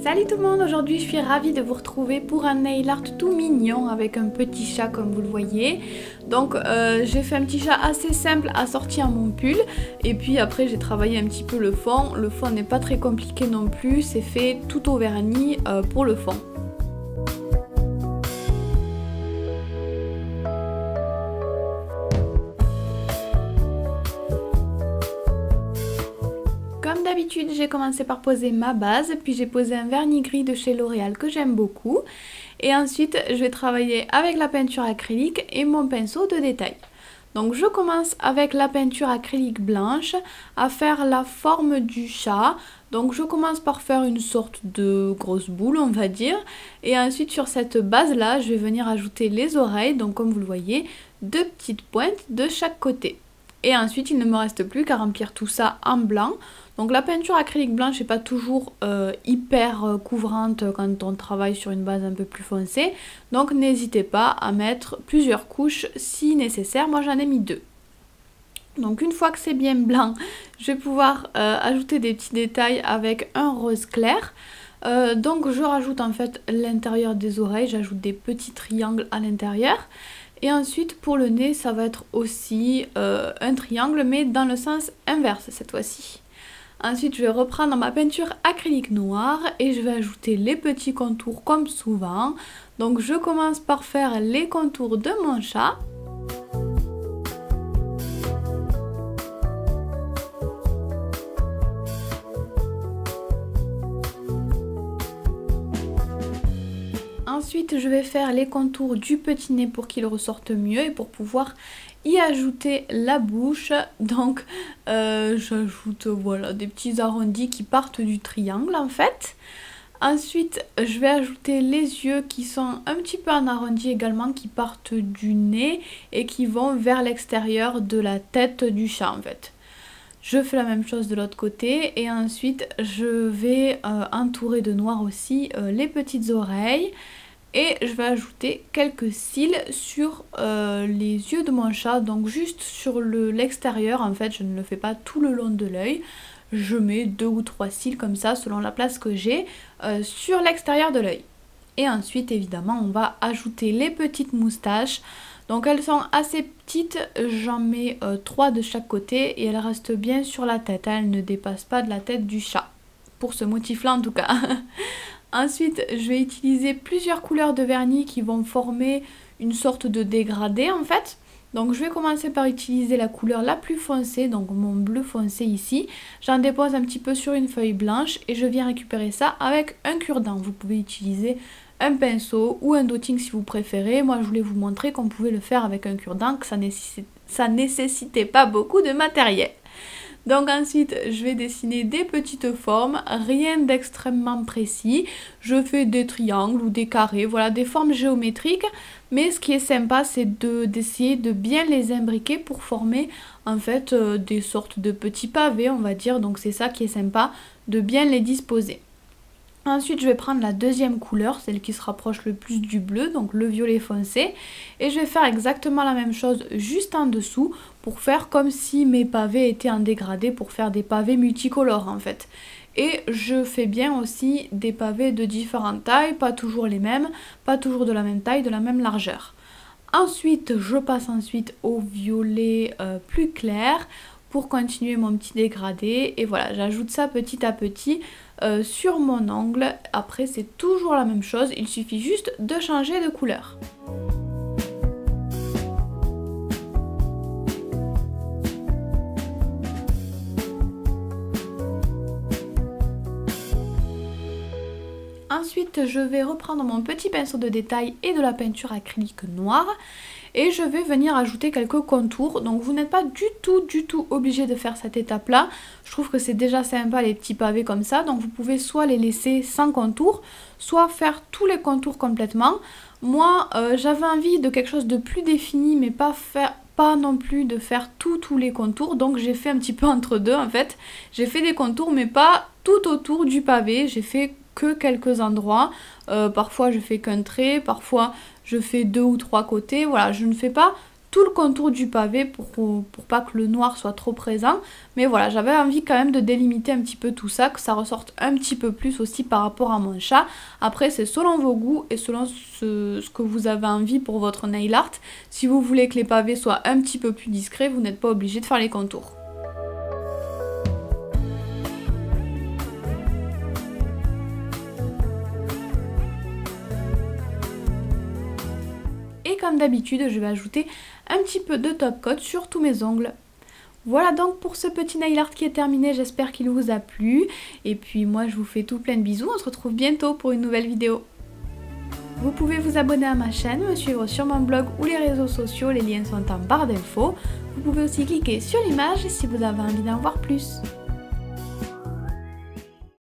Salut tout le monde, aujourd'hui je suis ravie de vous retrouver pour un nail art tout mignon avec un petit chat comme vous le voyez. Donc j'ai fait un petit chat assez simple assorti à mon pull et puis après j'ai travaillé un petit peu le fond. Le fond n'est pas très compliqué non plus, c'est fait tout au vernis pour le fond. Comme d'habitude, j'ai commencé par poser ma base, puis j'ai posé un vernis gris de chez L'Oréal que j'aime beaucoup. Et ensuite, je vais travailler avec la peinture acrylique et mon pinceau de détail. Donc je commence avec la peinture acrylique blanche à faire la forme du chat. Donc je commence par faire une sorte de grosse boule, on va dire. Et ensuite sur cette base-là, je vais venir ajouter les oreilles. Donc comme vous le voyez, deux petites pointes de chaque côté. Et ensuite, il ne me reste plus qu'à remplir tout ça en blanc. Donc la peinture acrylique blanche n'est pas toujours hyper couvrante quand on travaille sur une base un peu plus foncée. Donc n'hésitez pas à mettre plusieurs couches si nécessaire. Moi j'en ai mis 2. Donc une fois que c'est bien blanc, je vais pouvoir ajouter des petits détails avec un rose clair. Donc je rajoute en fait l'intérieur des oreilles, j'ajoute des petits triangles à l'intérieur. Et ensuite pour le nez ça va être aussi un triangle mais dans le sens inverse cette fois-ci. Ensuite je vais reprendre ma peinture acrylique noire et je vais ajouter les petits contours comme souvent. Donc je commence par faire les contours de mon chat. Ensuite, je vais faire les contours du petit nez pour qu'il ressorte mieux et pour pouvoir y ajouter la bouche. Donc, j'ajoute voilà, des petits arrondis qui partent du triangle en fait. Ensuite, je vais ajouter les yeux qui sont un petit peu en arrondi également, qui partent du nez et qui vont vers l'extérieur de la tête du chat en fait. Je fais la même chose de l'autre côté et ensuite je vais entourer de noir aussi les petites oreilles. Et je vais ajouter quelques cils sur les yeux de mon chat, donc juste sur l'extérieur en fait, je ne le fais pas tout le long de l'œil. Je mets 2 ou 3 cils comme ça selon la place que j'ai sur l'extérieur de l'œil. Et ensuite évidemment on va ajouter les petites moustaches. Donc elles sont assez petites, j'en mets 3 de chaque côté et elles restent bien sur la tête, elles ne dépassent pas de la tête du chat, pour ce motif là en tout cas. Ensuite, je vais utiliser plusieurs couleurs de vernis qui vont former une sorte de dégradé en fait. Donc je vais commencer par utiliser la couleur la plus foncée, donc mon bleu foncé ici. J'en dépose un petit peu sur une feuille blanche et je viens récupérer ça avec un cure-dent. Vous pouvez utiliser un pinceau ou un dotting si vous préférez. Moi je voulais vous montrer qu'on pouvait le faire avec un cure-dent, que ça nécessitait pas beaucoup de matériel. Donc ensuite je vais dessiner des petites formes, rien d'extrêmement précis. Je fais des triangles ou des carrés, voilà, des formes géométriques. Mais ce qui est sympa c'est d'essayer de bien les imbriquer pour former en fait des sortes de petits pavés on va dire. Donc c'est ça qui est sympa, de bien les disposer. Ensuite je vais prendre la deuxième couleur, celle qui se rapproche le plus du bleu, donc le violet foncé. Et je vais faire exactement la même chose juste en dessous pour faire comme si mes pavés étaient en dégradé, pour faire des pavés multicolores en fait. Et je fais bien aussi des pavés de différentes tailles, pas toujours les mêmes, pas toujours de la même taille, de la même largeur. Ensuite je passe au violet plus clair pour continuer mon petit dégradé et voilà, j'ajoute ça petit à petit sur mon ongle. Après c'est toujours la même chose, il suffit juste de changer de couleur. Ensuite je vais reprendre mon petit pinceau de détail et de la peinture acrylique noire et je vais venir ajouter quelques contours. Donc vous n'êtes pas du tout obligé de faire cette étape là. Je trouve que c'est déjà sympa les petits pavés comme ça. Donc vous pouvez soit les laisser sans contour, soit faire tous les contours complètement. Moi j'avais envie de quelque chose de plus défini mais pas non plus de faire tous les contours. Donc j'ai fait un petit peu entre deux en fait. J'ai fait des contours mais pas tout autour du pavé. J'ai fait que quelques endroits. Parfois je fais qu'un trait, parfois je fais 2 ou 3 côtés. Voilà, je ne fais pas tout le contour du pavé pour pas que le noir soit trop présent. Mais voilà, j'avais envie quand même de délimiter un petit peu tout ça, que ça ressorte un petit peu plus aussi par rapport à mon chat. Après, c'est selon vos goûts et selon ce que vous avez envie pour votre nail art. Si vous voulez que les pavés soient un petit peu plus discrets, vous n'êtes pas obligé de faire les contours. Et comme d'habitude, je vais ajouter un petit peu de top coat sur tous mes ongles. Voilà donc pour ce petit nail art qui est terminé, j'espère qu'il vous a plu. Et puis moi je vous fais tout plein de bisous, on se retrouve bientôt pour une nouvelle vidéo. Vous pouvez vous abonner à ma chaîne, me suivre sur mon blog ou les réseaux sociaux, les liens sont en barre d'infos. Vous pouvez aussi cliquer sur l'image si vous avez envie d'en voir plus.